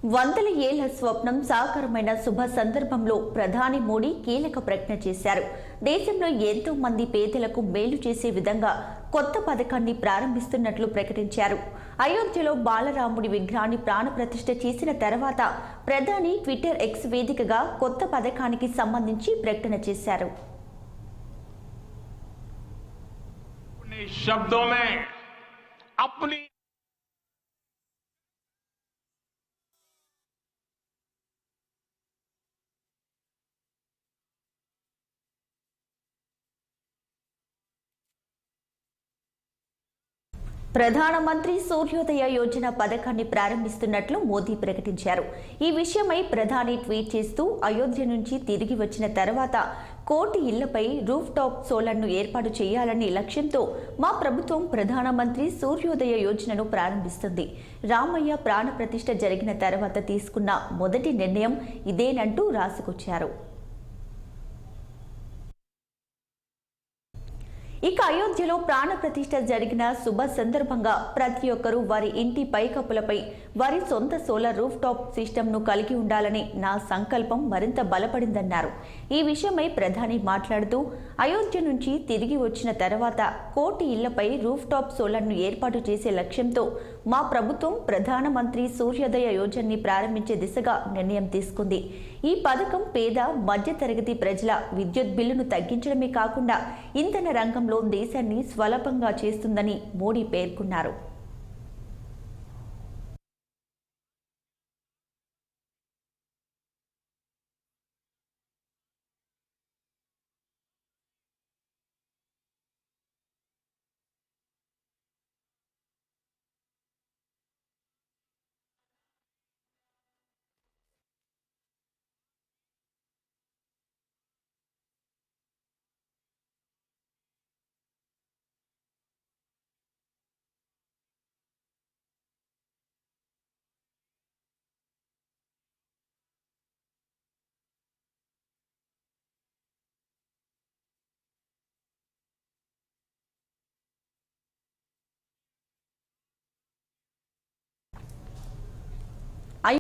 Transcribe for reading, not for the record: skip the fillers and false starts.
వందల ఏళ్ల స్వప్నం సాకారమైన శుభ సందర్భంలో ప్రధాని మోడీ కీలక ప్రకటన చేశారు. దేశంలో ఎంతో మంది పేదలకు మేలు చేసే విధంగా కొత్త పథకాన్ని ప్రారంభిస్తున్నట్లు ప్రకటించారు. అయోధ్యలో బాలరాముడి విగ్రహాన్ని ప్రాణప్రతిష్ఠ చేసిన తర్వాత ప్రధాని ట్విట్టర్ ఎక్స్ వేదికగా కొత్త పథకానికి సంబంధించి ప్రకటన చేశారు. ప్రధానమంత్రి సూర్యోదయ యోజన పథకాన్ని ప్రారంభిస్తున్నట్లు మోదీ ప్రకటించారు. ఈ విషయమై ప్రధాని ట్వీట్ చేస్తూ, అయోధ్య నుంచి తిరిగి వచ్చిన తర్వాత 1 కోటి ఇళ్లపై రూఫ్ టాప్ సోలార్ను ఏర్పాటు చేయాలనే లక్ష్యంతో మా ప్రభుత్వం ప్రధానమంత్రి సూర్యోదయ యోజనను ప్రారంభిస్తుంది. రామయ్య ప్రాణప్రతిష్ఠ జరిగిన తర్వాత తీసుకున్న మొదటి నిర్ణయం ఇదేనంటూ రాసుకొచ్చారు. ఇక అయోధ్యలో ప్రాణప్రతిష్ఠ జరిగిన శుభ సందర్భంగా ప్రతి ఒక్కరూ వారి ఇంటి పైకప్పులపై వారి సొంత సోలార్ రూఫ్ టాప్ సిస్టమ్ను కలిగి ఉండాలని నా సంకల్పం మరింత బలపడిందన్నారు. ఈ విషయమై ప్రధాని మాట్లాడుతూ, అయోధ్య నుంచి తిరిగి వచ్చిన తర్వాత 1 కోటి ఇళ్లపై రూఫ్ టాప్ సోలార్ను ఏర్పాటు చేసే లక్ష్యంతో మా ప్రభుత్వం ప్రధానమంత్రి సూర్యోదయ యోజనని ప్రారంభించే దిశగా నిర్ణయం తీసుకుంది. ఈ పథకం పేద మధ్యతరగతి ప్రజల విద్యుత్ బిల్లును తగ్గించడమే కాకుండా ఇంధన రంగంలో దేశాన్ని స్వల్పంగా చేస్తుందని మోడీ పేర్కొన్నారు.